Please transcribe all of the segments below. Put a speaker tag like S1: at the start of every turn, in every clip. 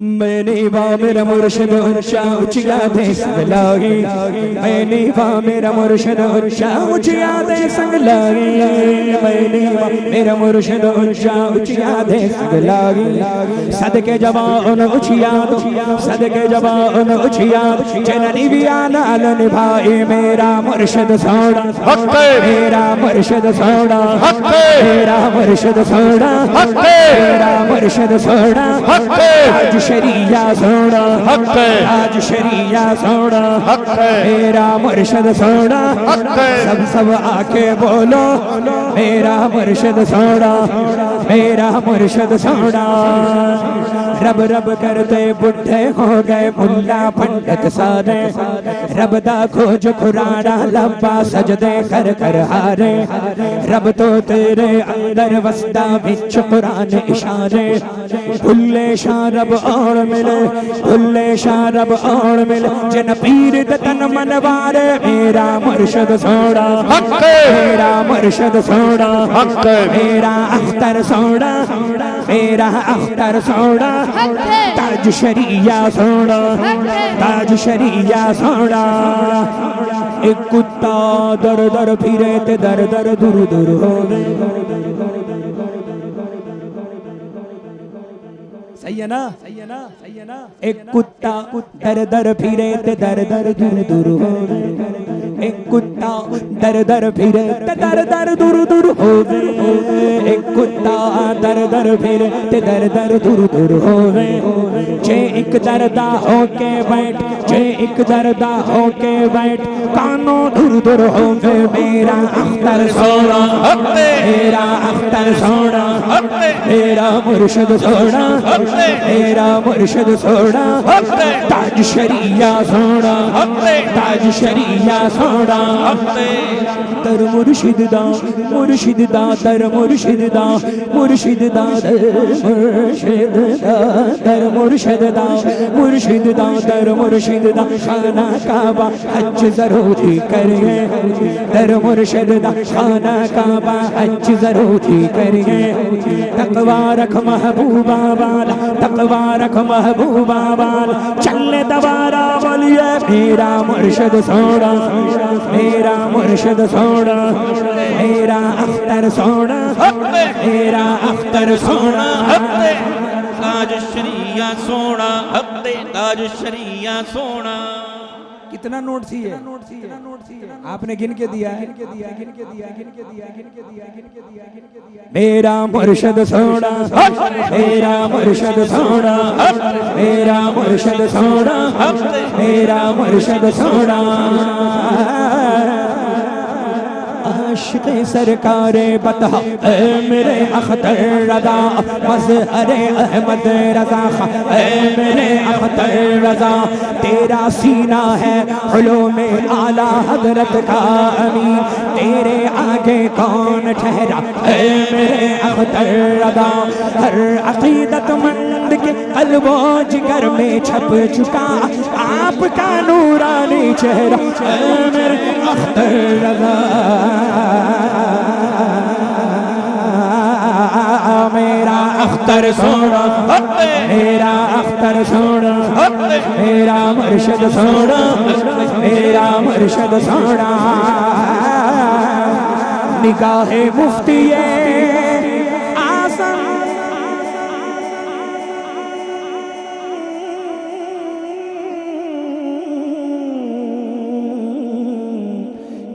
S1: मैंने बा मेरा मुर्शिद ऊंचा ऊंचिया दे संग लागी, मैंने बा मेरा मुर्शिद ऊंचा ऊंचिया दे संग लागी, मैंने बा मेरा मुर्शिद ऊंचा ऊंचिया दे संग लागी। सदके जवान ऊंचिया सदके जवान ऊंचिया जननी बिया नाल निभाए मेरा मुर्शिद सोना, मेरा मुर्शिद सोना, मेरा मुर्शिद सोना, मेरा मुर्शिद सोना। आज शरिया सोना, आज शरिया सोना, मेरा मुर्शिद सोना। सब आके बोलो मेरा मुर्शिद सोना, मेरा मुर्शिद सोना। रब रब करते बुढ़े हो गए मुल्ला पंडित सारे, रब दा खोज खुराना लंबा सजदे कर कर हारे। रब तो तेरे अंदर वसदा बिच कुरान इशारे, भुल्ले शाह रब और मिले, भुल्ले शाह रब और मिले। जिन पीर तन मनवारे मेरा मुर्शिद सोना, मेरा मुर्शिद सोना, मेरा अख्तर सोना, मेरा अख्तर सोना। ताज शरिया सोना, ताज शरिया सोना। एक कुत्ता दर दर फिरे ते दर दर दूर दूर हो गए। सही है ना, सही है ना, सही है ना। एक कुत्ता दर दर फिरे ते दर दर दूर दूर हो गए। एक कुत्ता दर दर फिरे ते दर दर दूर दूर हो गए। एक कुत्ता दर दर फिरे ते दर दर दूर दूर हो गए। जे एक दरदा होके बैठ, जे एक दरदा होके बैठ, कानों दूर दूर हो गए। मेरा अख्तर सोना, मेरा अख्तर सोना, मेरा मुर्शिद सोना, मेरा मुर्शिद सोना। ताज शरिया सोना, ताज शरिया सोना। दर मुर्शिद दा, मुर्शिद दा दर मुर्शिद दा, मुर्शिद दा दर मुर्शिद दा, दर मुर्शिद दा, मुर्शिद दा दर मुर्शिद दा। खाना काबा हज जरूर ही करिए, दर मुर्शिद दा खाना काबा हज जरूर ही करिए। तकवा रख महबूबा वाला, तकवा रख महबूबा वाला। चलने दवारा बोलिए मेरा मुर्शिद सोना, मेरा मुर्शिद सोना, मेरा अख्तर सोना, मेरा अख्तर सोना।
S2: ताज शरिया सोना, ताज शरिया सोना।
S1: कितना नोट थी ये? आपने गिन के दिया है? मेरा मुर्शिद सोना, मेरा मुर्शिद सोना, मेरा मुर्शिद सोना, मेरा मुर्शिद सोना। आशिक़े सरकारे बता मेरे अख्तर रज़ा, मज़हरे अहमद रज़ा मेरे अख्तर रज़ा। तेरा सीना है उलूमे आला हज़रत का अमीन, तेरे आगे कौन ठहरा मेरे अख्तर रज़ा। हर अक़ीदतमंद के क़ल्बो जिगर में छप चुका आपका नूरानी चेहरा मेरे अख्तर रज़ा। मेरा अख्तर सोना, मेरा अख्तर सोना, मेरा मुर्शिद सोना, मेरा मुर्शिद सोना। निगाहे मुफ्तिये आज़म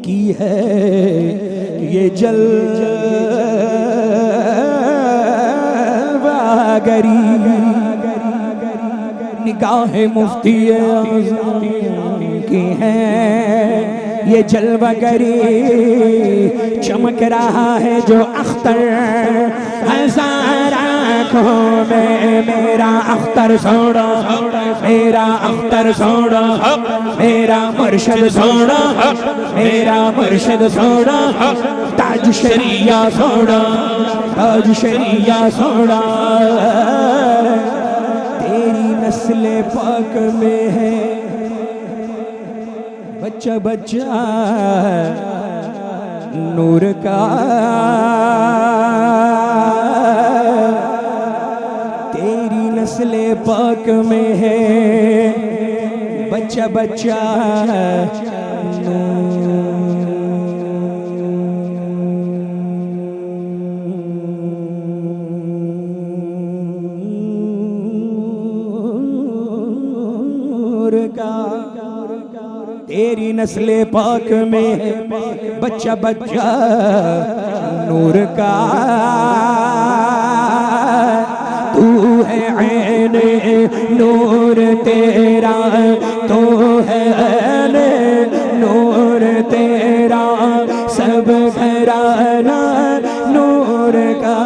S1: की है ये जलवागरी। निगाहे मुफ्ती की है ये जलवागरी। चमक रहा है जो अख्तर हजार आँखों में। मेरा अख्तर सोना, मेरा अख्तर सोना, मेरा मुर्शिद सोना, मेरा मुर्शिद सोना। ताज शरिया सोना, ताज शरिया सोना। तेरी नस्ल पाक में है बच्चा बच्चा नूर का। तेरी नस्ले पाक में है बच्चा बच्चा नूर का। तेरी नस्ले पाक में है बच्चा बच्चा नूर का। तू है ऐन नूर तेरा, तू है ऐन नूर तेरा, सब घराना नूर का।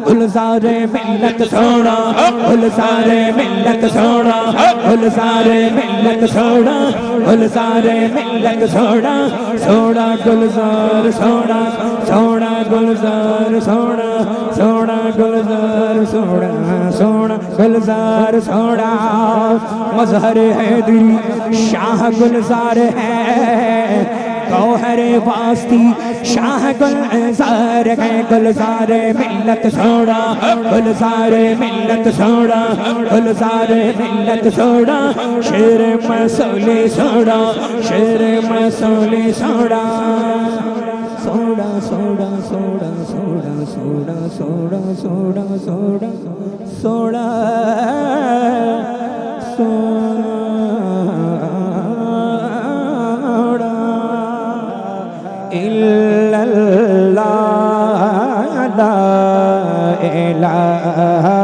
S1: गुलज़ारे मिल्लत सोना, गुलज़ारे मिल्लत सोना, गुलज़ारे मिल्लत सोना, गुलज़ारे मिल्लत सोना, सोना गुलज़ार सोना, सोना गुलज़ार सोना, सोना गुलज़ार सोना, सोना गुलज़ार सोना। मज़हर है दिल शाह गुलज़ार है, गौहर वास्ती शाह गुलज़ार है। गुलज़ार मिल्लत सोना, गुलज़ार मिल्लत सोना, गुलज़ार मिल्लत सोना, शेर मसूली सोना, शेर मसूली सोना। सोना सोना सोना सोना सोना सोना सोना सोना सोना सोना इल्लल्लाह ला इलाहा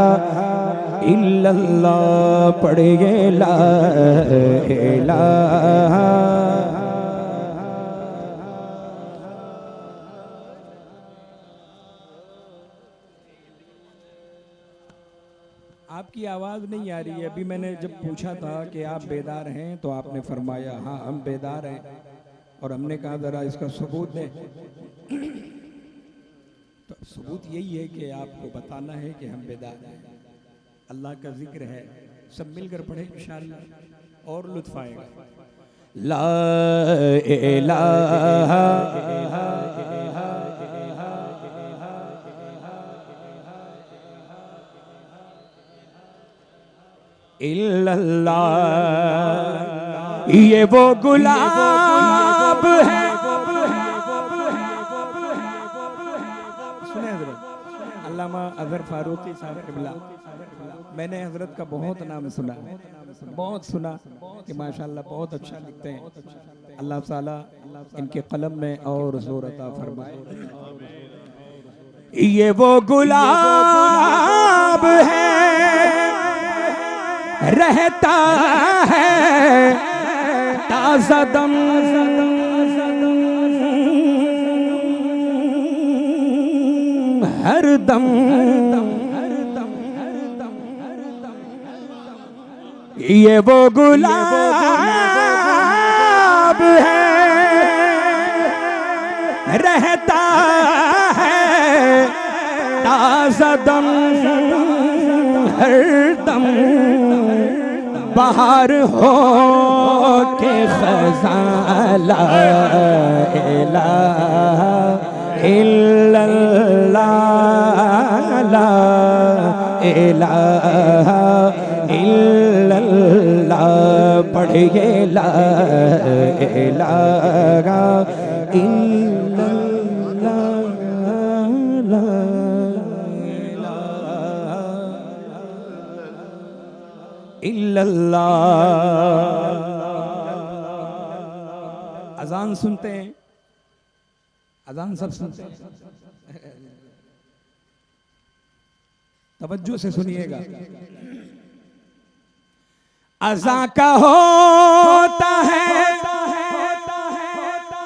S1: इल्लल्लाह पढ़िए ला इलाहा। आपकी आवाज़ नहीं आ रही है। अभी मैंने जब पूछा था कि आप बेदार हैं तो आपने फरमाया हाँ हम बेदार हैं, और हमने कहा ज़रा इसका सबूत दें। तो सबूत यही है कि आपको बताना है कि हम बेदार हैं। अल्लाह का जिक्र है, सब मिलकर पढ़े इंशाअल्लाह और लुत्फ आएगा। ला इलाहा इल्लल्लाह, ये वो गुलाब है। सुने हजरत अल्लामा अज़हर फारूकी साहब क़िबला, मैंने हजरत का बहुत नाम सुना, बहुत सुना कि माशाअल्लाह बहुत अच्छा लिखते हैं। अल्लाह ताला इनके कलम में और ज़ोर अता फरमाए। ये वो गुलाब है रहता है ताज़ा दम, हर दम। ये वो गुलाब है रहता है ताज़ा दम, हर दम। बाहर हो के ख़ज़ां ला इलाहा इल्लल्लाह, ला इलाहा इल्लल्लाह पढ़िए ला इलाहा इल्लल्लाह, ला इल्लल्लाह। अजान सुनते हैं, अजान सब सुनते हैं, तवज्जो से सुनिएगा। अज़ान का होता है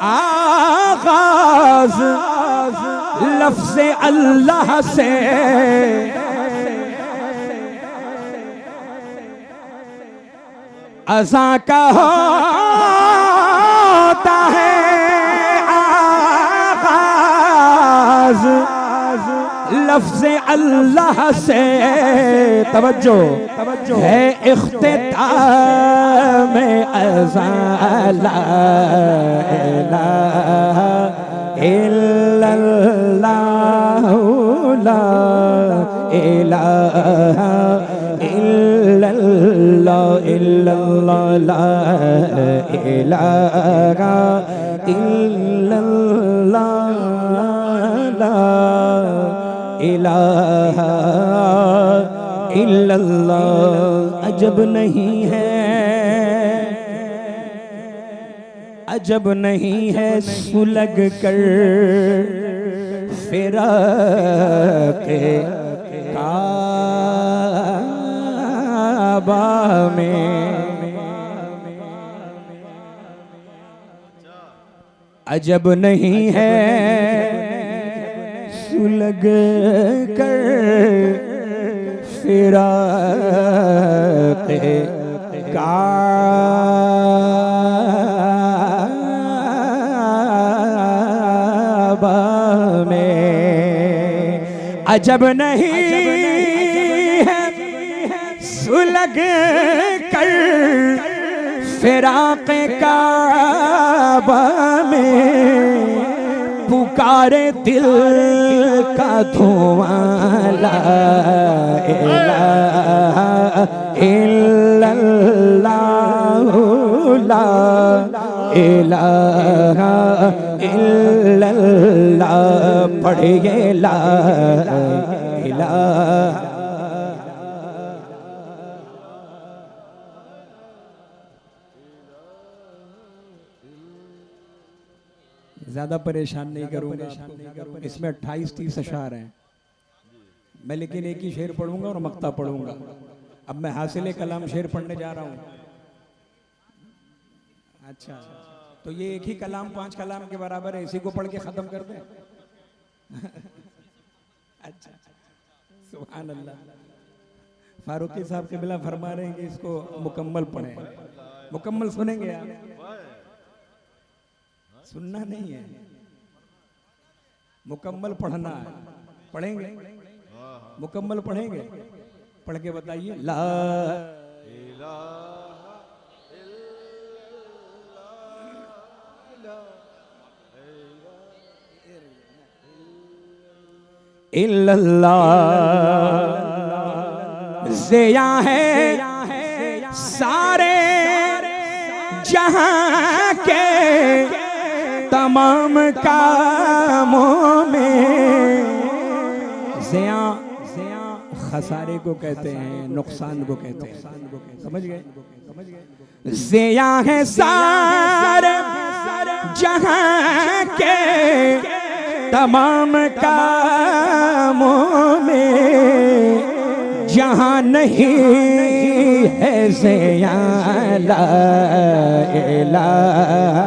S1: आगाज़ लफ्ज़ अल्लाह से, अज़ान का होता है आगाज़ लफ्ज़ अल्लाह से। तवज्जो है इख्तिताम अज़ान ला इलाहा इल्लल्लाह, ला इलाहा इल्लल्लाह इल्लल्लाह ला इलाहा इल्लल्लाह ला इलाहा इल्लल्लाह। अजब नहीं है, अजब नहीं है सुलग कर फिराक़े काबा में। अजब नहीं है सुलग कर फिराक़े काबा में। अजब नहीं है सुलग कर फिराक़े काबा में। पुकारे दिल का धुआं ला इलाहा इल्लल्लाह ला इलाहा इल्लल्लाह। पढ़िए ला इलाहा। ज़्यादा परेशान नहीं करूँगा, इसमें 28-30 अशार हैं मैं, लेकिन एक ही शेर पढ़ूंगा और मक्ता पढ़ूंगा। अब मैं हासिल कलाम शेर पढ़ने जा रहा हूँ। अच्छा, तो ये एक ही कलाम 5 कलाम के बराबर है, इसी को पढ़ के ख़त्म कर दें। अच्छा, सुभान अल्लाह। फारूकी साहब के बिला फरमा रहे हैं कि इसको मुकम्मल पढ़ें। मुकम्मल सुनेंगे आप? सुनना नहीं है, मुकम्मल पढ़ना है। पढ़ेंगे? मुकम्मल पढ़ेंगे? पढ़ के बताइए। ला इल्लल्लाह ज़िया है सारे जहां के तमाम कामों में। ज़िया खसारे को कहते हैं, नुकसान को कहते हैं। समझ गए? ज़िया है सारे जहां के तमाम कामों में। जहां नहीं है ज़िया ला इलाहा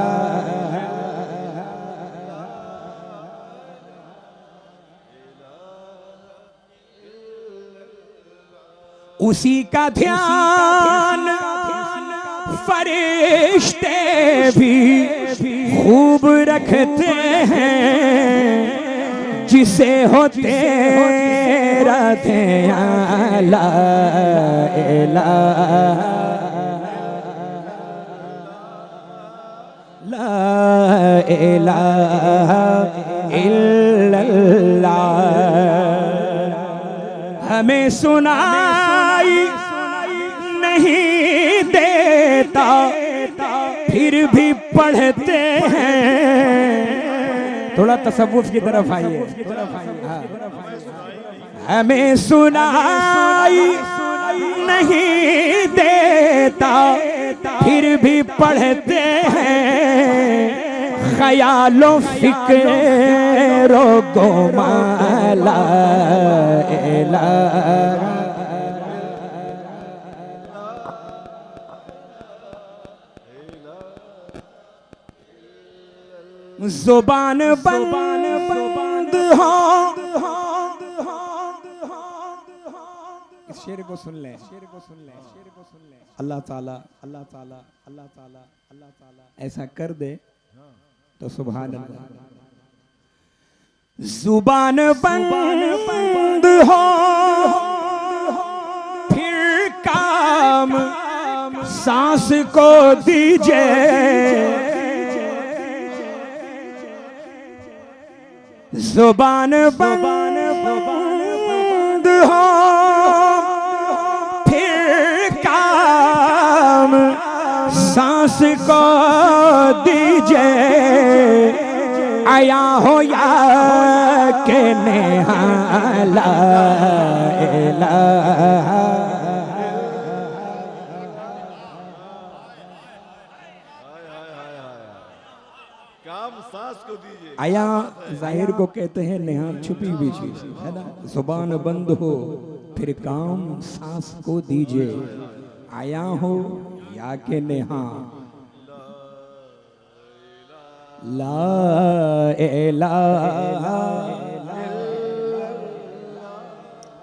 S1: उसी का ध्यान फरिश्ते भी खूब रखते हैं। जिसे हो तेरा ध्यान ला इलाहा ला इलाहा इल्लल्लाह। हमें सुनाई नहीं देता फिर भी पढ़ते हैं। थोड़ा तसव्वुफ की तरफ आइए। हमें सुनाई नहीं देता फिर भी पढ़ते हैं। ख्यालो फिक्रो गोमाला ज़ुबान बंद हो। इस शेर को सुन लें, शेर को सुन लें, शेर को सुन लें। अल्लाह ताला अल्लाह ताला अल्लाह ताला अल्लाह ताला ऐसा कर दे तो सुभान अल्लाह। ज़ुबान बंद हो फिर काम सांस को दीजिए। ज़ुबान बंद हो फिर काम सांस को दीजिए, आया हो या के नेहाला
S3: काम सांस को दीजिए।
S1: आया जाहिर को कहते हैं नेहा छुपी हुई चीज है ना। जुबान बंद हो फिर काम सांस को दीजिए, आया हो या के नेहा ला इलाहा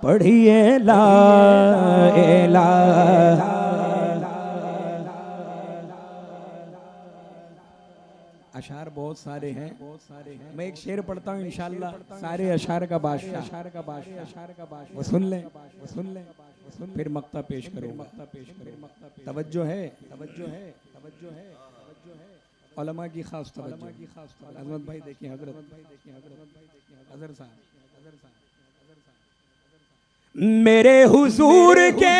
S1: पढ़िए ला इलाहा। अशार बहुत सारे हैं, मैं एक शेर पढ़ता हूँ इंशाल्लाह, सारे अशार का बादशाह वो सुन लें, फिर मक्ता पेश करूँगा। तवज्जो है उलमा की खास तवज्जो। अजमत भाई देखिए, हजरत साहब मेरे हुजूर के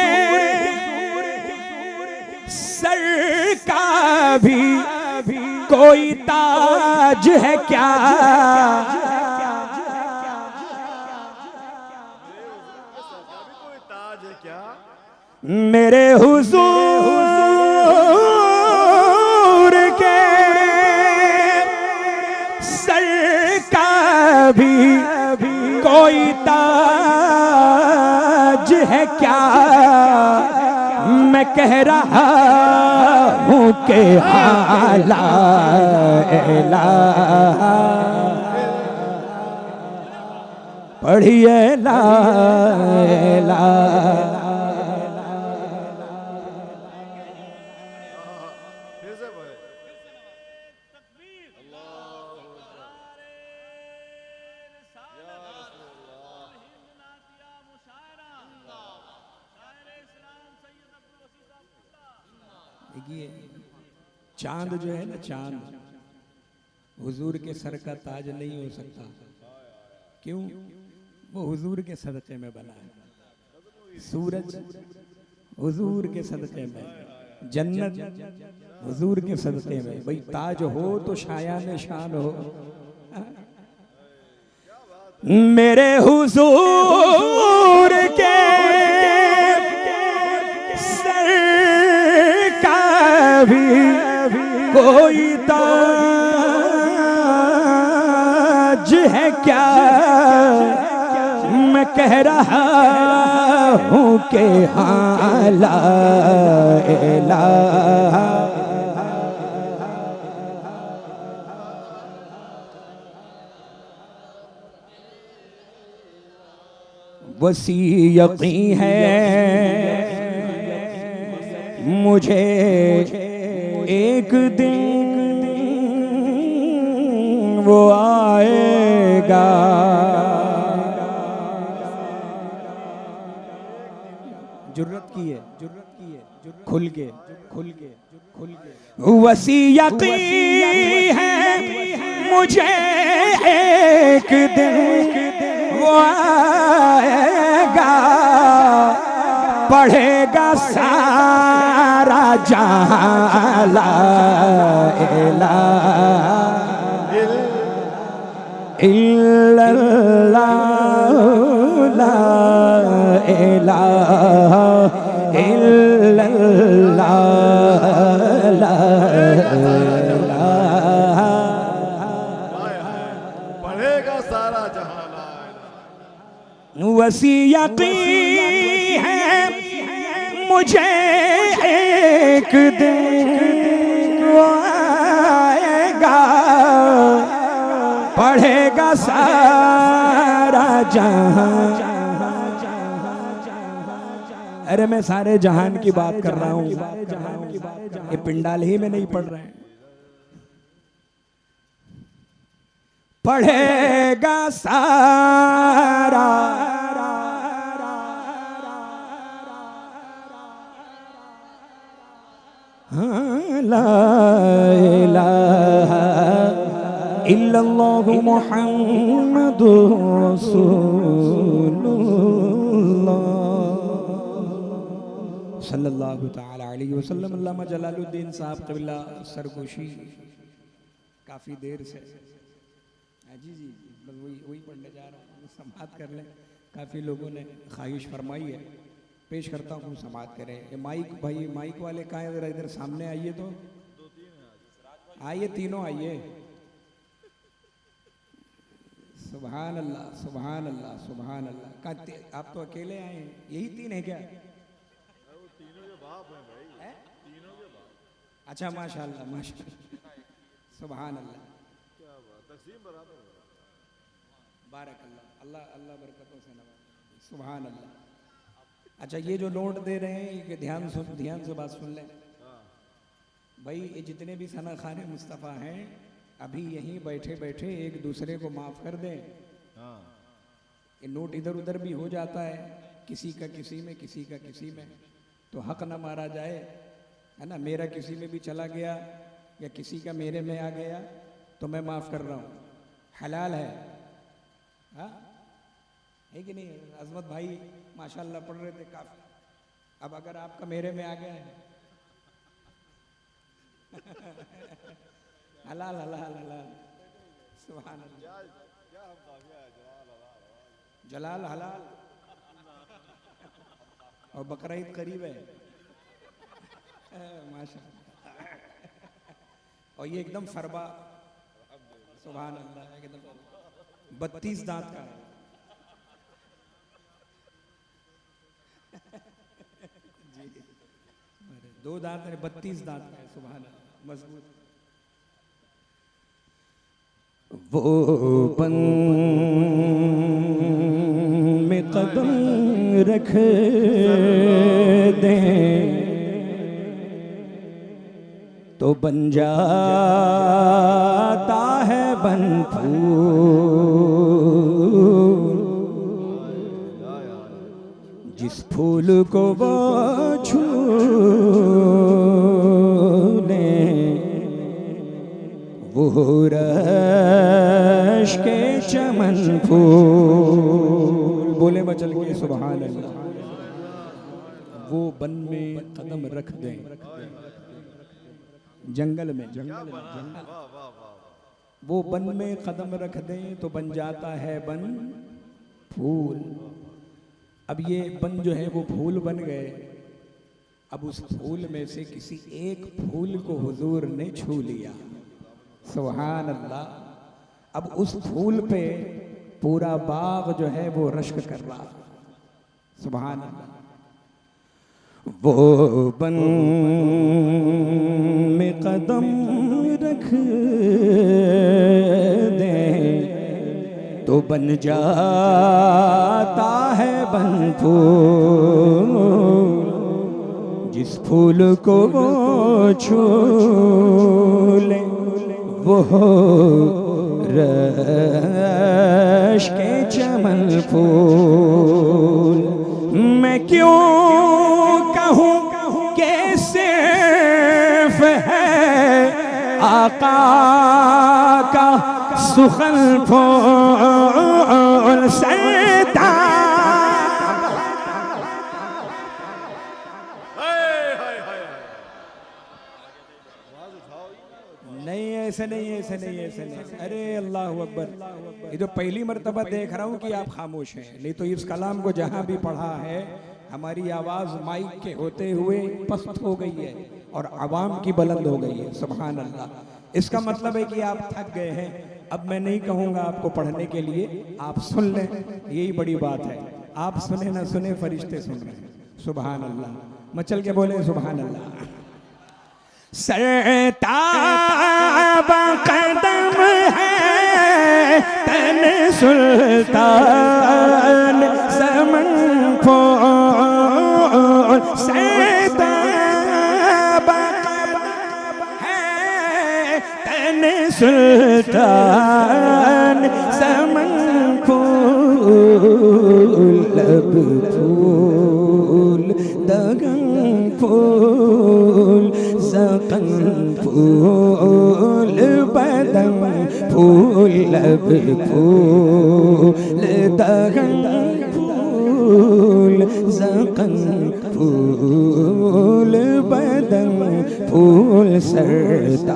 S1: सर का भी कोई ताज है क्या?
S3: कोई ताज है क्या?
S1: मेरे हुजूर के सर का भी कोई ताज है क्या? मैं कह रहा हूँ के आला इलाहा पढ़िए ला इलाहा।
S3: फिर से बोले।
S1: देखिए चांद जो है ना, चांद हुजूर के सर का ताज नहीं हो सकता। क्यों? वो हुजूर के सदक़े में बना है। सूरज हुजूर के सदक़े में, जन्नत हुजूर के सदक़े में। भाई ताज हो तो शायान शान हो। मेरे हुजूर के सर का भी कोई ताज है क्या? मैं कह रहा हूँ के हाला इलाहा वसी यकीन है मुझे एक दिन वो आएगा। जुर्रत की है खुल के वसी यकीन है मुझे एक दिन वो आएगा, पढ़ेगा सारा जहां ला इलाहा इल्लल्लाह ला इलाहा इल्लल्लाह ला इलाहा।
S3: पढ़ेगा सारा जहां ला इलाहा।
S1: वसी यकीन है मुझे एक दिन वो आएगा, पढ़ेगा सारा जहां। अरे मैं सारे जहान की बात कर रहा हूँ, ये पिंडाल ही में नहीं पढ़ रहे हैं। पढ़ेगा सारा ला इलाहा इल्लल्लाहु मुहम्मदुर रसूलुल्लाह। सल्लल्लाहु ताला अलैहि वसल्लम। अल्लामा जलालुद्दीन साहब क़िबला सरगोशी काफ़ी देर से जी जी बस वही पढ़ने जा रहा हूँ, समाअत कर लें। काफ़ी लोगों ने ख्वाहिश फरमाई है, पेश करता हूँ, समाअत करें। ये माइक भाई, माइक वाले कहाँ हैं? ज़रा इधर सामने आइए तो, आइए तीनों आइए। सुभान अल्लाह सुभान अल्लाह सुभान अल्लाह। कहाँ आप तो अकेले आए हैं? यही तीन है क्या?
S3: वो तीनों के बाप हैं भाई, तीनों के बाप।
S1: अच्छा माशाअल्लाह माशाअल्लाह सुभान अल्लाह।
S3: क्या बात, तकसीम बराबर है।
S1: बारक अल्लाह, अल्लाह अल्लाह बरकतों से नवाज़े। सुभान अल्लाह। अच्छा ये जो नोट दे रहे हैं ये ध्यान से बात सुन लें भाई। ये जितने भी सना खाने मुस्तफ़ा हैं अभी यहीं बैठे बैठे एक दूसरे को माफ़ कर दें। ये नोट इधर उधर भी हो जाता है, किसी का किसी में, किसी का किसी में, तो हक ना मारा जाए, है ना। मेरा किसी में भी चला गया या किसी का मेरे में आ गया तो मैं माफ़ कर रहा हूँ, हलाल है। हाँ है कि नहीं? अज़मत भाई माशाल्लाह पढ़ रहे थे काफ़ी, अब अगर आपका मेरे में आ गया है हलाल हलाल हलाल। सुभान अल्लाह।
S3: क्या हम काफिया है,
S1: जलाल हलाल। और बकरा ईद करीब है माशाल्लाह। और ये एकदम फरबा, सुभान अल्लाह, एकदम 32 दांत का है जी। 2 दांत है, 32 दांत का है, सुभान अल्लाह, मजबूत। वो बन में कदम रख दे तो बन जाता है बन फूल। जिस फूल को वो छू ले वो रश के चमन फूल। बोले मचल के सुभान अल्लाह। वो बन में कदम रख दें, जंगल में, वो बन में कदम रख दें तो बन जाता है बन फूल। अब ये बन जो है वो फूल बन गए। अब उस फूल में से किसी एक फूल को हुजूर ने छू लिया, सुभान अल्लाह। अब उस फूल पे पूरा बाग जो है वो रश्क कर रहा, सुभान अल्लाह। वो बन में कदम रख दे तो बन जाता है बन फूल। जिस फूल को वो छू ले वो रश के चमन फूल। मैं क्यों कहूँ कि सिर्फ है आका का सुखन फूल सैदा। नहीं ऐसे नहीं, ऐसे नहीं, ऐसे नहीं। अरे अल्लाह अकबर। ये तो पहली मर्तबा देख रहा हूँ कि आप खामोश हैं, नहीं तो इस कलाम को जहाँ भी पढ़ा है हमारी आवाज़ माइक के होते हुए पस्त हो गई है और आवाम की बुलंद हो गई है, सुभान अल्लाह। इसका मतलब है कि आप थक गए हैं। अब मैं नहीं कहूँगा आपको पढ़ने के लिए, आप सुन लें, यही बड़ी बात है। आप सुने ना सुने, फरिश्ते सुन रहे हैं, सुभान अल्लाह। मचल के बोले सुभान अल्लाह। सरताब कदम है तन सुल्तान समन फूल। सरताब है तन सुल्तान समन फूल। लब फूल दगन फूल सकन फूल बदन फूल। लब फूल दगन फूल सकन सल्कन फूल बदन फूल सरताब।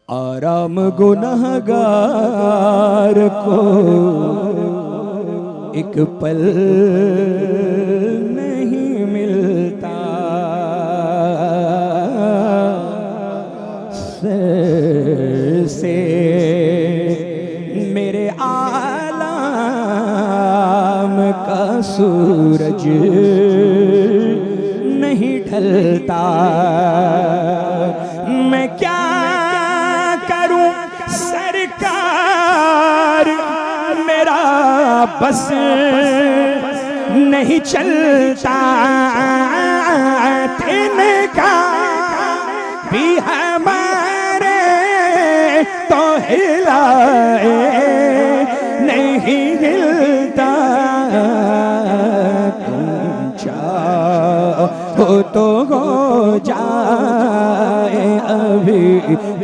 S1: आराम गुनहगार को एक पल नहीं मिलता, सर से मेरे आलम का सूरज नहीं ढलता। मैं क्या करूं सरकार, मेरा बस नहीं चलता। तिनका भी हमारे तो हिलाए नहीं हिलता। तुम चाहो तो हो जाए अभी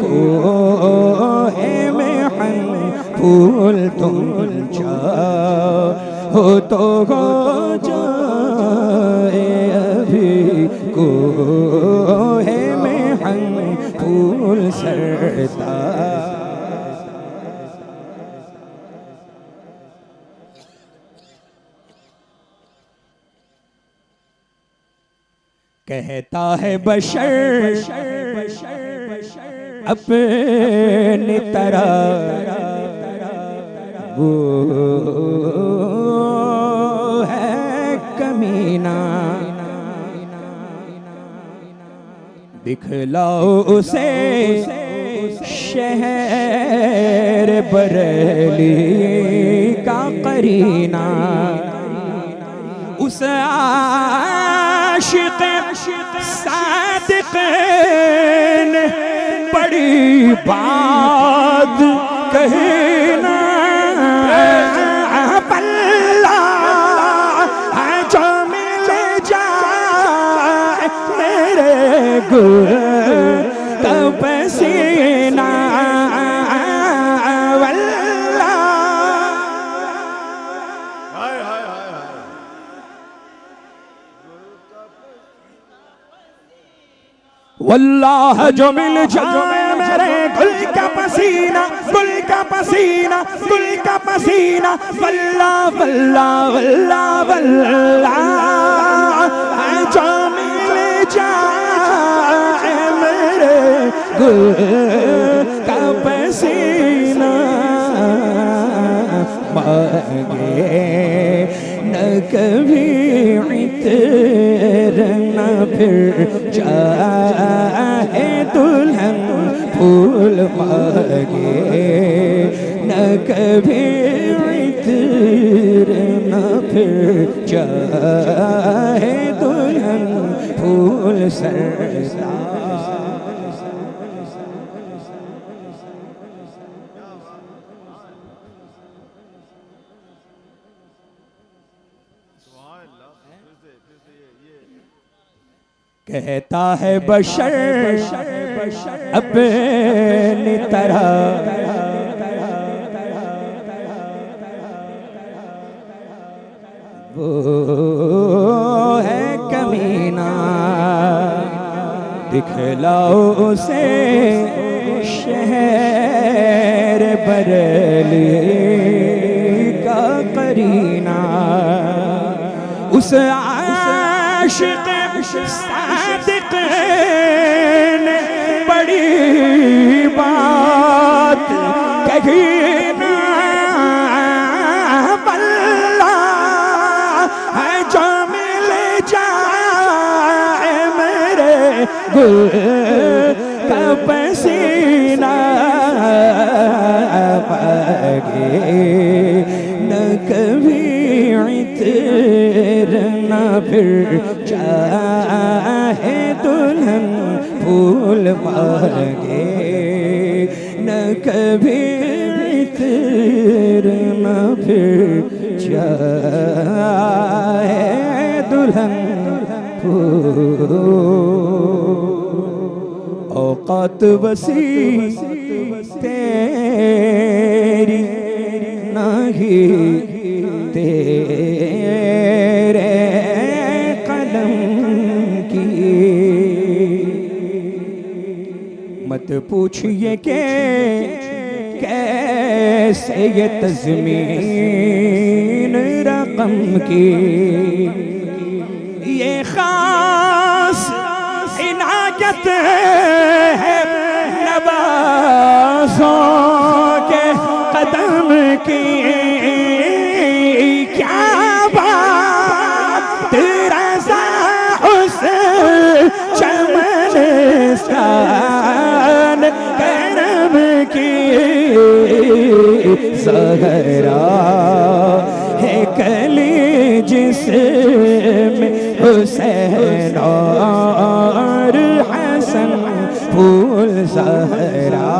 S1: कोहे में हम फूल। तुम चाहो तो हो जाए अभी कोहे में हम फूल सरता। कहता है बशर अपनी तरह वो है कमीना। दिखलाओ उसे शहर बरेली का करीना। उस आशिक सादिक ने बड़ी बात कही ना। पल्ला जो मिल जाए मेरे गुल का पसीना। वल्लाह जो मिल जाए मेरे गुल का पसीना, गुल का पसीना, गुल का पसीना। वल्लाह वल्लाह वल्लाह वल्लाह जो मिल जाए मेरे गुल का पसीना। मांगे न कभी इतर न फिर चाहे दुल्हन फूल। मांगे न कभी इतर न फिर चाहे दुल्हन फूल सरता। कहता है बशर अपनी तरह वो है कमीना। दिखलाओ उसे शहर बरेली का करीना। उस आशिक सादिक ने बड़ी बात कही ना। बल्ला है जो मिल जाए मेरे गुल का पसीना। मांगे न कभी इतर न फिर चाहे दुल्हन फूल। मांगे न कभी इतर न फिर चाहे दुल्हन फूल। औकात वसी तेरी नहीं तेरे कलम की। मत पूछिए के कैसे ये तज़मीन रकम की, ये खास इनायत है नवाज़ों के कदम की। क्या बात रज़ा उस चमनिस्तान करम की। ज़हरा है कली जिसमें हुसैन और हसन फूल। ज़हरा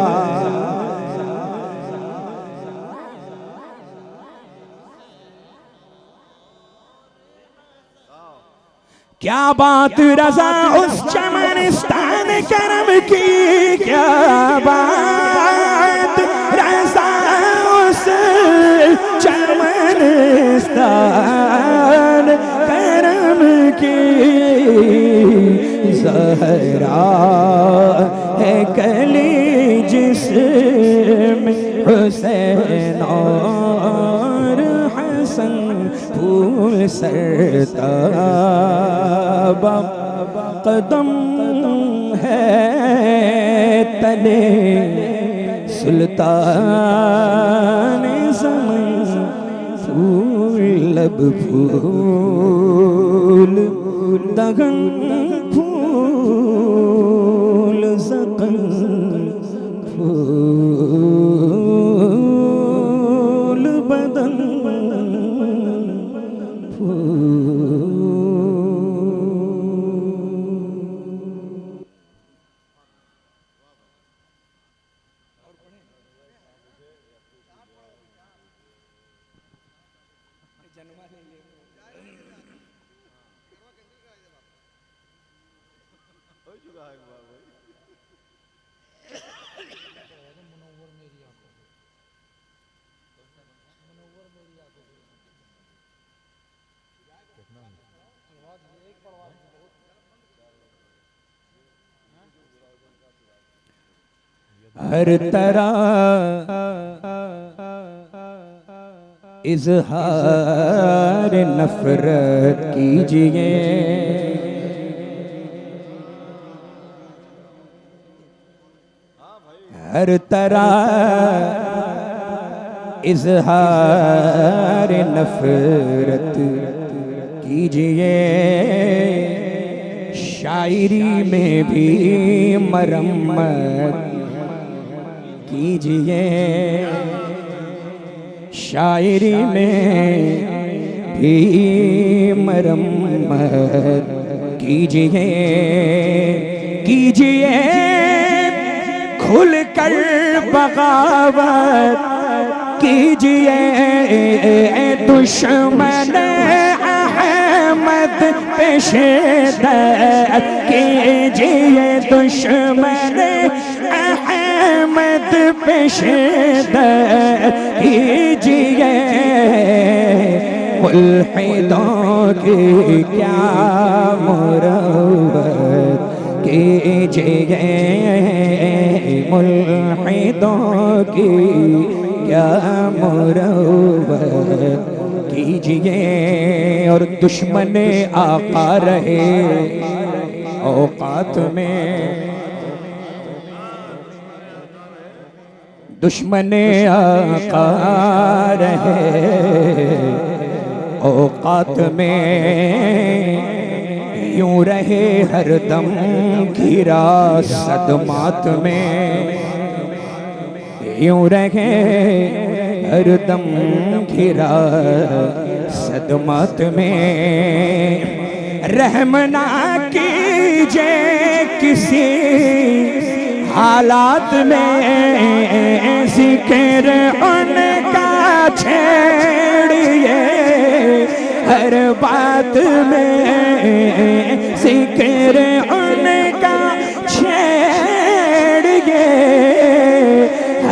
S1: क्या बात रज़ा उस चमनिस्तान करम की। क्या बात रज़ा उस चमनिस्तान करम की। ज़हरा है कली जिसमें हुसैन और हसन फूल सरताब कदम है तले सुल्तान ज़मान। फूल लब फूल दगन फूल ज़क़न फूल बदन हर तरह इज़हार नफ़रत कीजिए। हर तरह इज़हार नफ़रत कीजिए। शायरी में भी मरम्मत कीजिए। शायरी में भी मरम्मत कीजिए। कीजिए खुल कर बगावत कीजिए। दुश्मन अहमद पेशेदर कीजिए। दुश्मन अहमद पेशेदर कीजिए। मुल्हिदों की क्या मुरव्वत कीजिए। मुल्हिदों की क्या मुरव्वत कीजिए। और दुश्मन आका रहे औकात में। दुश्मन आका रहे औकात में। यूं रहे हरदम घिरा सदमात में। यूं रहे हरदम घिरा सदमात में। रहम ना कीजिए किसी हालात में। ज़िक्र उनका छेड़िए हर बात में। ज़िक्र उनका छेड़िए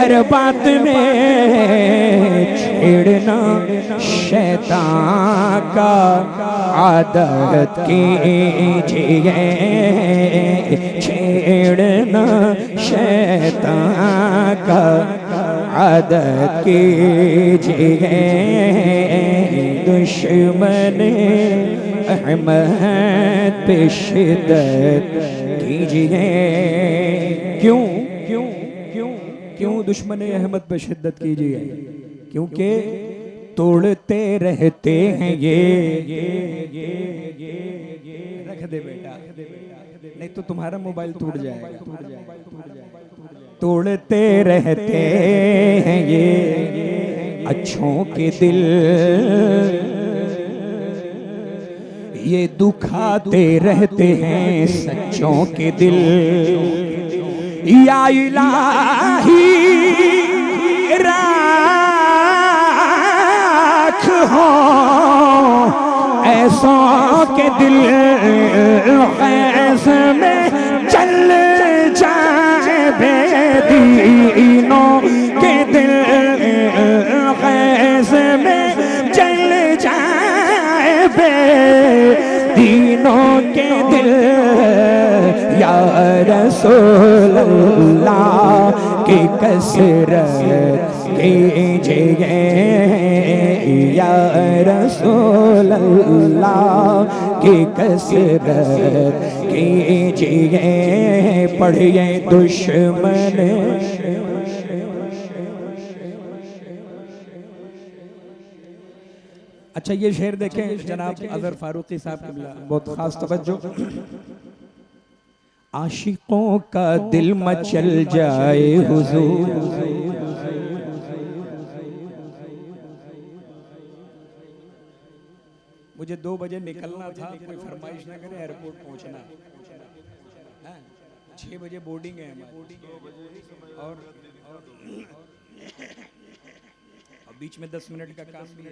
S1: हर बात में छेड़ना शैतान का आदत कीजिए, छेड़ना शैतान का आदत कीजिए, दुश्मन अहमद पे शिद्दत कीजिए। क्यों क्यों क्यों क्यों दुश्मन अहमद पे शिद्दत कीजिए? क्योंकि तोड़ते रहते हैं ये रख दे बेटा, नहीं तो तुम्हारा मोबाइल टूट जाएगा। तोड़ते रहते हैं ये अच्छों के दिल, ये दुखाते रहते हैं सच्चों के दिल। या इलाही राख हो ऐसों के दिल, ऐसे में चल जाए बेदीनों के दिल, ऐसे में चल जाए बेदीनों के दिल। या रसूल अल्लाह की कसरत कीजिए, या रसूल अल्लाह की कसरत कीजिए, पढ़िए दुश्मन अच्छा ये शेर देखें जनाब अजहर फारूकी साहब की बहुत खास तवज्जो। आशिकों का दिल मचल जाए हुजूर, मुझे 2 बजे निकलना था, कोई फरमाइश ना करे, एयरपोर्ट पहुंचना, 6 बजे बोर्डिंग है हमारी, और बीच में 10 मिनट का काम भी है,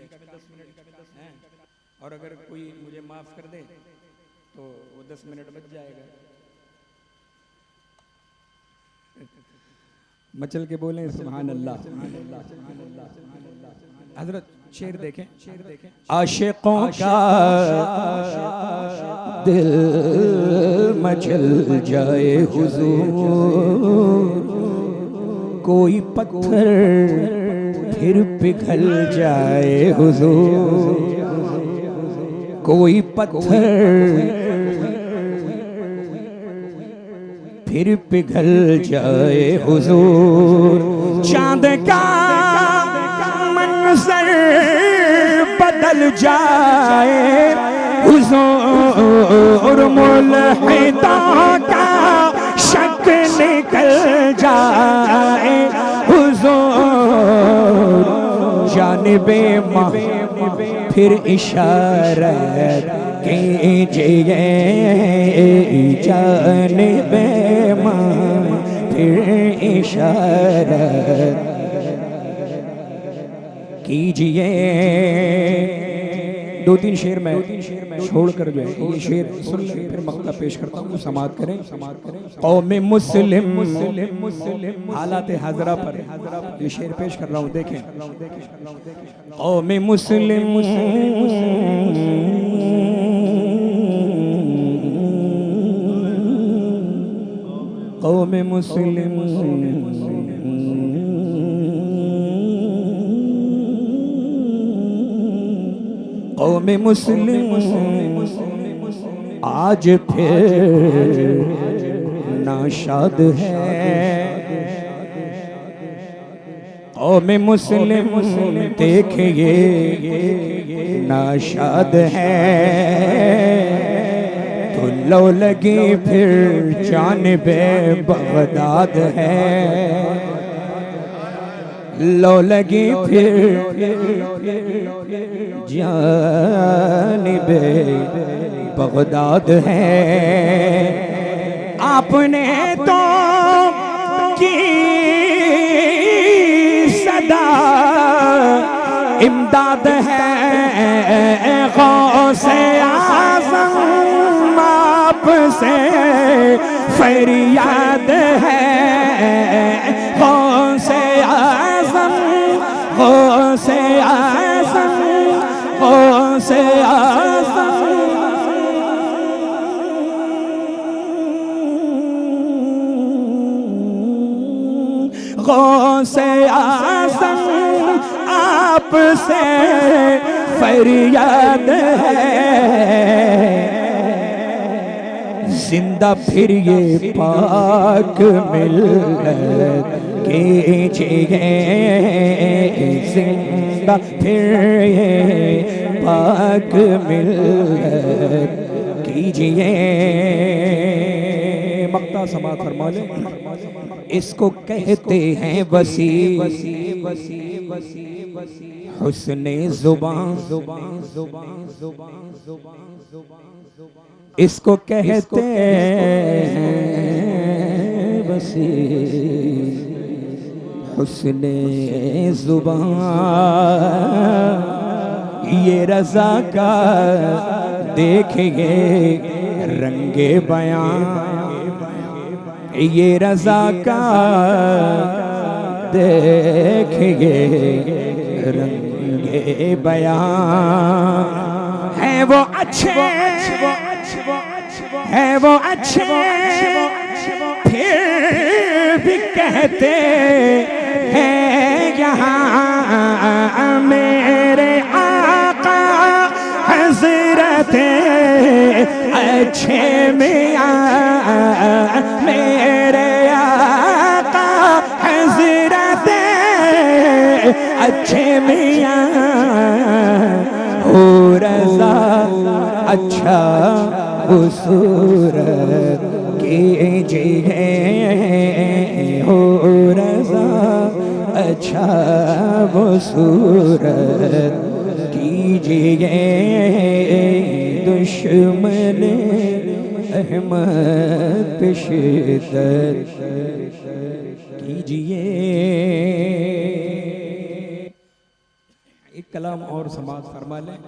S1: और अगर कोई मुझे माफ कर दे तो वो 10 मिनट बच जाएगा। मचल के बोले सुभान अल्लाह। हजरत शेर देखें, आशिकों का दिल मचल जाए हुजूर, कोई पत्थर फिर पिघल जाए हुजूर, कोई पत्थर फिर पिघल जाए हुजूर, चांद का मंजर बदल जाए हुजूर, मुल्हिदों का शक निकल जाए हुजूर, जानिबे माँ फिर इशारत कीजिए, जानिबे माँ फिर इशारत कीजिए। 2-3 शेर में छोड़कर जो है ये शेर सुन ले, फिर मकता पेश करता हूँ, समात करें। कौमे मुस्लिम हालात हाजरा पर ये शेर पेश कर रहा हूँ, देखें। कौमे मुस्लिम कौमे मुस्लिम कौमे मुस्लिम आज फिर नाशाद है, कौमे मुस्लिम देखिए नाशाद है, तो लो लगी फिर जानिबे बगदाद है, लो लगी फिर जानिबे बगदाद है। आपने तो की सदा इमदाद है, गौसे आज़म आपसे फरियाद है, गौसे गौसे आज़म, गौसे आज़म, गौसे आज़म आपसे फरियाद है, जिंदा फिर ये पाक मिलत कीजिए, जिंदा फिर ये पाक मिलत कीजिए। मक्ता समात फरमा ले। इसको कहते हैं वसी हुस्ने ज़ुबान, इसको कहते हैं वसी हुस्ने ज़ुबान। ये रज़ा का देखेंगे रंगे बयां, ये रज़ा का देखेंगे रंगे बयां। है वो अच्छे, है वो अच्छे, फिर भी कहते हैं यहाँ मेरे आका हज़रत अच्छे मियाँ, मेरे आका हज़रत अच्छे मियाँ। हो रज़ा अच्छा वो सूरत कीजिए, हो रज़ा अच्छा वो सूरत कीजिए। दुश्मन अहमद पे शिद्दत कीजिए। एक कलाम और समाअत फरमा लें।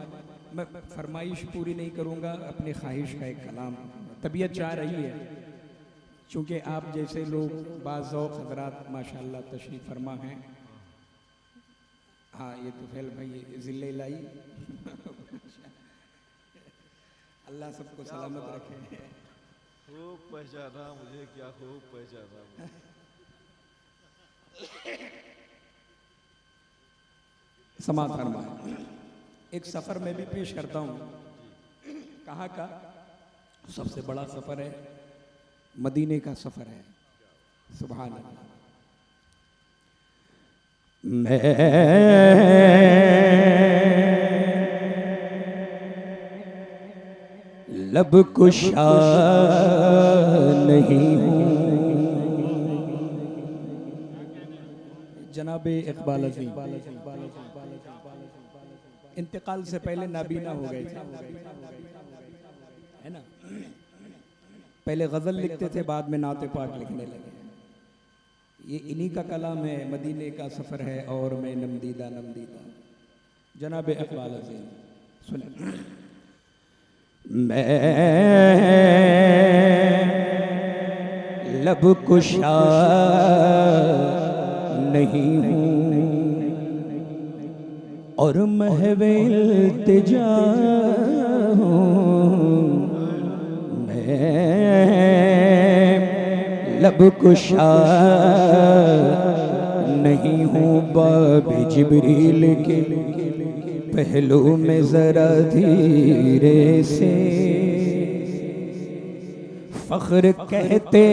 S1: मैं फरमाइश पूरी नहीं करूँगा, अपनी ख्वाहिश का एक कलाम। तबीयत चाह रही है, चूँकि आप जैसे लोग बाज़ौक़ हज़रात माशाअल्लाह तशरीफ़ फरमा हैं। हाँ, ये तो फैल भाई ज़िले लाई अल्लाह सबको सलामत रखे।
S3: खूब पहचाना मुझे, क्या खूब पहचाना।
S1: समाअत फरमा। एक सफ़र में भी पेश करता हूँ। कहाँ का? सबसे बड़ा सफ़र है, मदीने का सफ़र है। सुभान अल्लाह। मैं लब कुशा नहीं हूँ। जनाबे इकबाल अज़ीम इंतकाल से पहले नाबीना हो गए थे, है ना। पहले गज़ल लिखते थे, बाद में नाते पाक लिखने लगे। ये इन्हीं का कलाम है, मदीने का सफ़र है और मैं नमदीदा नमदीदा। जनाब इकबाल अज़ीम सुने। मैं लब कुशा नहीं हूँ और महवे इल्तिजा हूँ। मैं लब कुशा नहीं हूँ, बाब जिब्रील के पहलू में जरा धीरे से फख्र कहते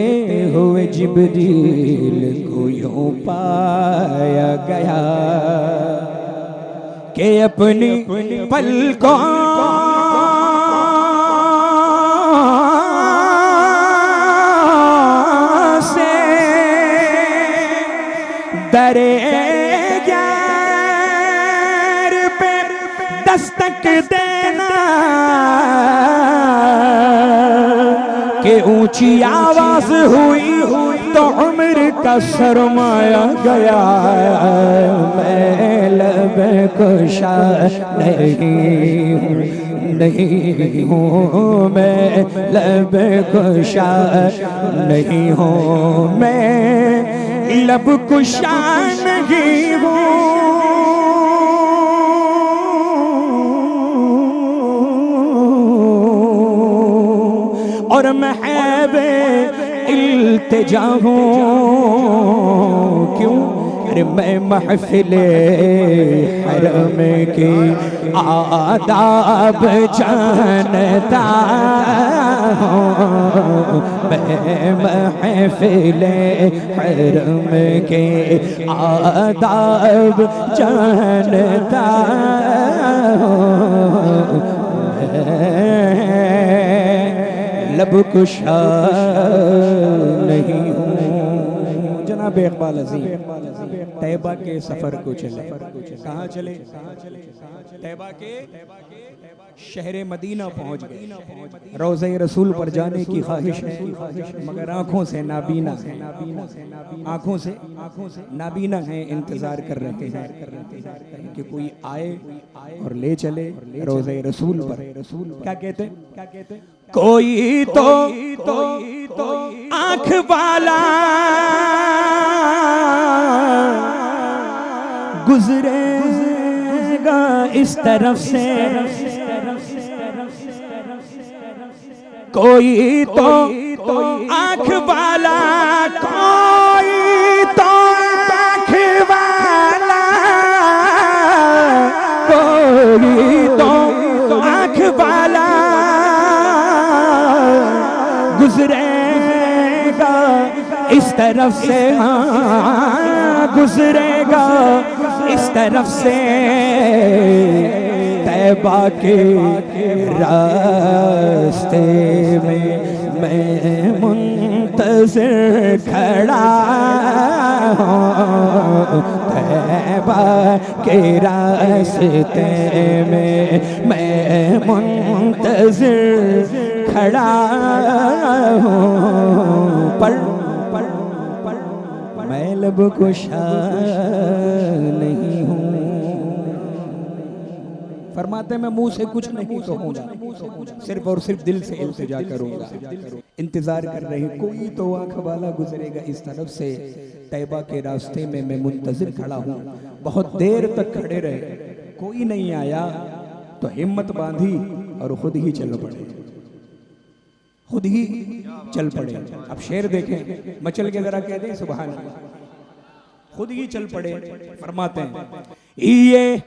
S1: हुए जिब्रील को यूं पाया गया कि अपनी पलकों से दरे दस्तक देना कि ऊंची आवाज हुई तो उम्र का सरमाया गया। मैं लब कुशा नहीं हूँ, मैं लब कुशा नहीं हूँ, मैं लब कुशा नहीं हूँ। इल्तिजा हूँ। क्यों? अरे मैं महफिले हरम के आदाब जानता हूँ। मैं महफिले हरम के आदाब जानता हूँ। लब कुशा नहीं हूँ। जनाब इकबाल अज़ीम तैबा के सफर को चले। कहाँ चले? तैबा के शहर मदीना पहुँच गए। रोज़े रसूल पर जाने की ख्वाहिश है मगर आँखों से नाबीना है। आँखों से नाबीना है, इंतजार कर रहे हैं कि कोई आए और ले चले रोज़े रसूल पर। क्या कहते? कोई तो आँख वाला गुजरेगा इस तरफ से। कोई तो आँख वाला, कोई तो आँख वाला, कोई तो आँख वाला गुजरेगा इस तरफ से। हाँ गुजरेगा इस तरफ से। तैबा के रास्ते में मैं मुंतज़िर खड़ा हूँ। तैबा के रास्ते में मैं मुंतज़िर खड़ा हूँ। पर मैं लब कुशा नहीं हूँ। फरमाते मैं मुंह से कुछ नहीं कहूँगा, सिर्फ और सिर्फ दिल से इल्तिजा करूँगा। इंतजार कर रहे कोई तो आँख वाला गुजरेगा इस तरफ से। तैबा के रास्ते में मैं मुंतज़िर खड़ा हूँ। बहुत देर तक खड़े रहे, कोई नहीं आया तो हिम्मत बांधी और खुद ही चल पड़े। खुद ही चल पड़े। अब शेर देखें, मचल के जरा कह दें सुभान अल्लाह। खुद ही चल पड़े। फरमाते हैं ये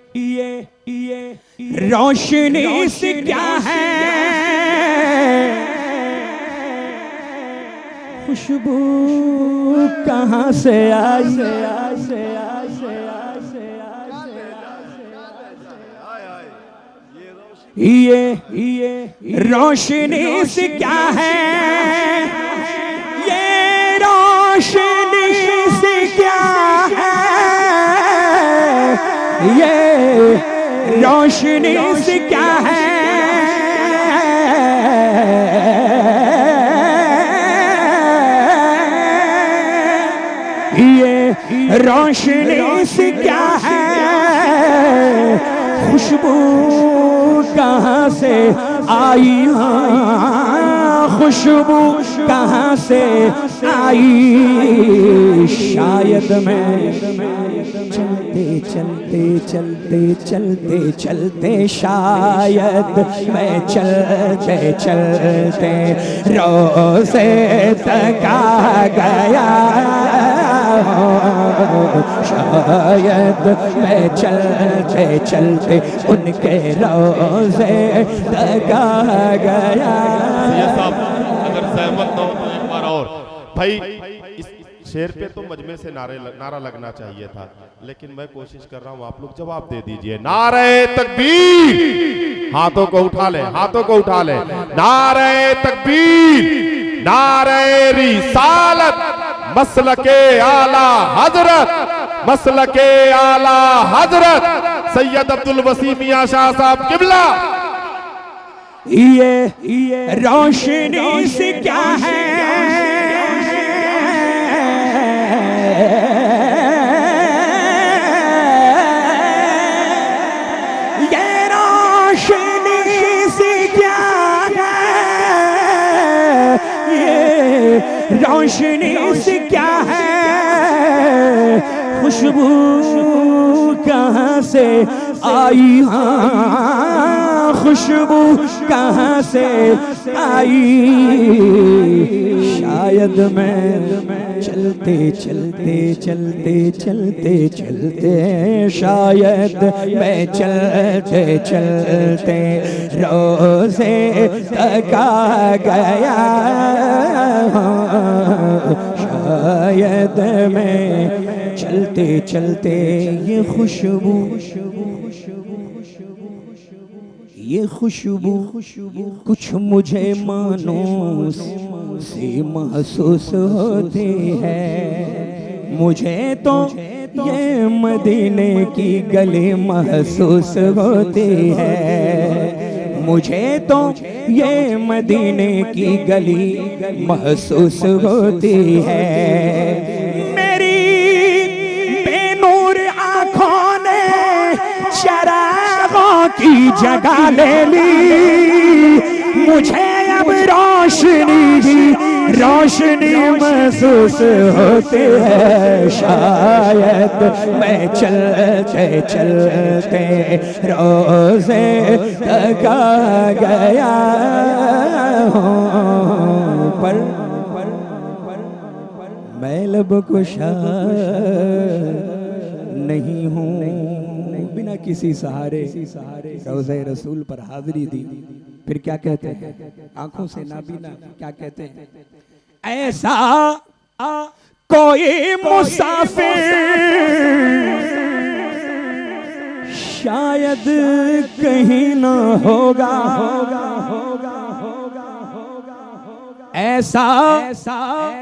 S1: रोशनी से क्या है, खुशबू कहाँ से आई। ये रोशनी से क्या है, ये रोशनी से क्या है, ये रोशनी से क्या है। ये रोशनी से क्या है, खुशबू कहाँ से आई। हाँ खुशबू कहाँ से आई। शायद मैं चलते चलते चलते चलते चलते, शायद मैं चलते चलते रोज़े तक आ गया। शायद मैं चलते चलते उनके रोज़े तक आ गया।
S3: अगर सहमत न हो तो एक बार और भाई, इस शेर पे तो मजमे से नारा लगना चाहिए था, लेकिन मैं कोशिश कर रहा हूं, आप लोग जवाब दे दीजिए। नारे तकबीर, हाथों को उठा ले, हाथों को उठा ले। नारे तकबीर, नारे रिसालत, मसलके आला हजरत, मसलके आला हजरत सैयद अब्दुल वसी मियां शाह साहब किबला।
S1: ये रोशनी से क्या है, ये रोशनी से क्या है, ये रोशनी से क्या है। खुशबू कहाँ से आई। हाँ खुशबू कहाँ से आई, शायद मैं चलते चलते चलते चलते चलते, शायद मैं चलते चलते रोज़े तक आ गया, शायद मैं चलते चलते ये खुशबू कुछ मुझे मानो से महसूस होती है। मुझे तो ये मदीने की गली महसूस होती है, मुझे तो ये मदीने की गली महसूस होती है। मेरी बेनूर आँखों ने चरागों की जगह ले ली, मुझे अब रोशनी महसूस होती है। शायद मैं चलते चलते रोज़े तक आ गया हूँ, पर मैं लब कुशा नहीं हूँ। बिना किसी सहारे रोज़े रसूल पर हाज़री दी, फिर क्या कहते हैं, आंखों से नाबीना क्या कहते हैं, ऐसा कोई मुसाफिर शायद कहीं ना होगा, ऐसा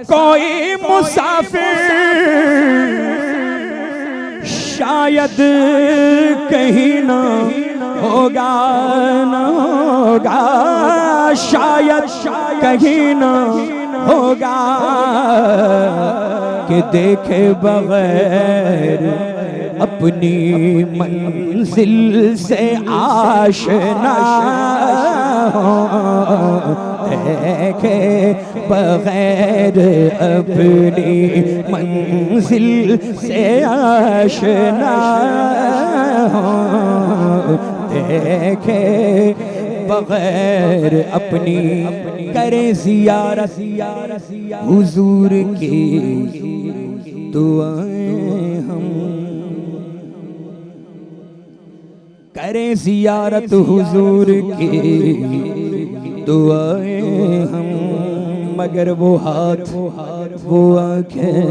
S1: कोई मुसाफिर शायद कहीं ना होगा, ना होगा, शायद कहीं ना होगा कि देखे बगैर अपनी मंजिल से आशना, देखे बगैर अपनी मंजिल से आशना, देखे बगैर अपनी करे ज़ियारत हुजूर की दुआएं हम, करे ज़ियारत हुजूर की दुआएं हम, मगर वो हाथ वो आँखें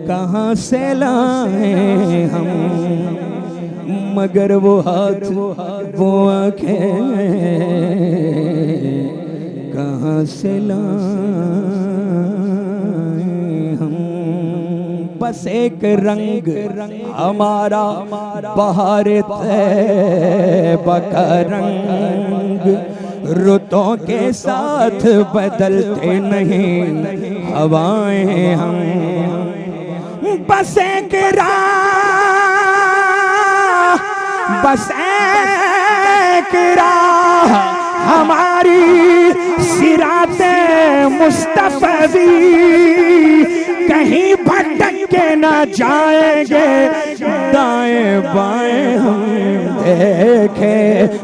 S1: कहाँ से लाएं हम, मगर वो हाथ वो आँखें कहाँ से लाएं हम। बस एक रंग हमारा बहार तैबा का रंग, रुतों के साथ बदलते नहीं हवाएं हम। बस एक राह हमारी सिराते मुस्तफ़वी, कहीं भटक के न जाएंगे दाएं बाएं हम, देखे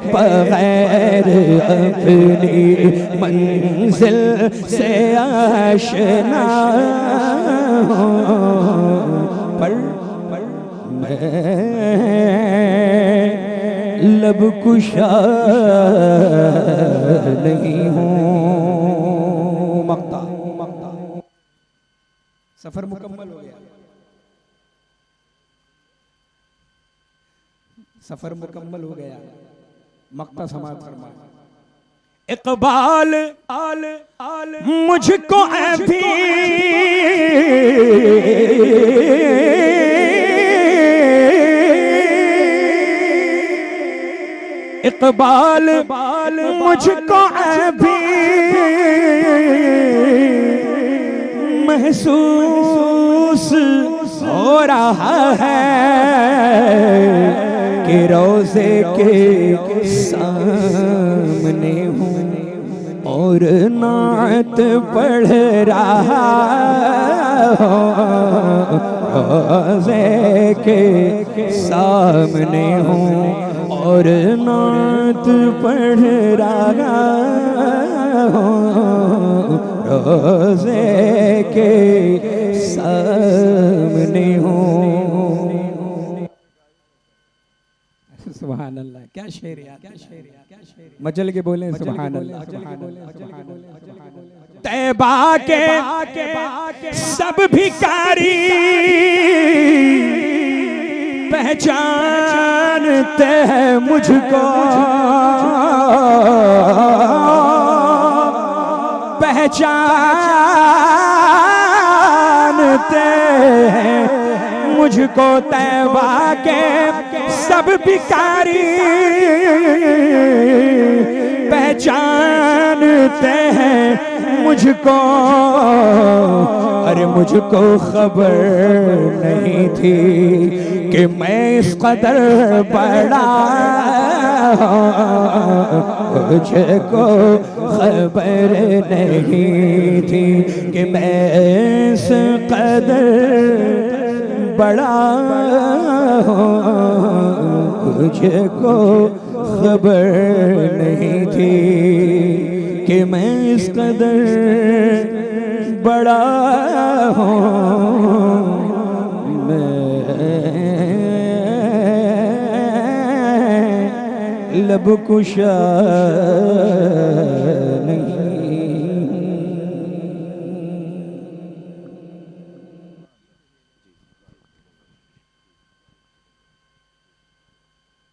S1: बगैर अपनी मंजिल से आशना, पर मैं लब कुशा नहीं हूँ। मक्ता सफर मुकम्मल हो गया, सफर मुकम्मल हो गया, मक्ता समाप्त फरमा। इकबाल आल मुझको अभी इकबाल मुझको अभी महसूस हो रहा है कि रोज़े के सामने हूँ और नात पढ़ रहा हूँ, रोज़े के सामने हूँ और नात पढ़ रहा हूँ रोज़े के सामने हूँ। सुभान अल्लाह, क्या शेर यार, क्या शेर यार, क्या शेर। मचल के बोले सुभान अल्लाह। तैबा के सब भिखारी पहचानते हैं मुझको, पहचानते हैं मुझको। तैबा के सब भिखारी पहचानते हैं मुझको। अरे मुझको खबर नहीं थी कि मैं इस कदर बड़ा, मुझको खबर नहीं थी कि मैं इस कदर बड़ा हूँ, मुझको खबर नहीं थी कि मैं इस कदर बड़ा हूँ। मैं लब कुशा नहीं।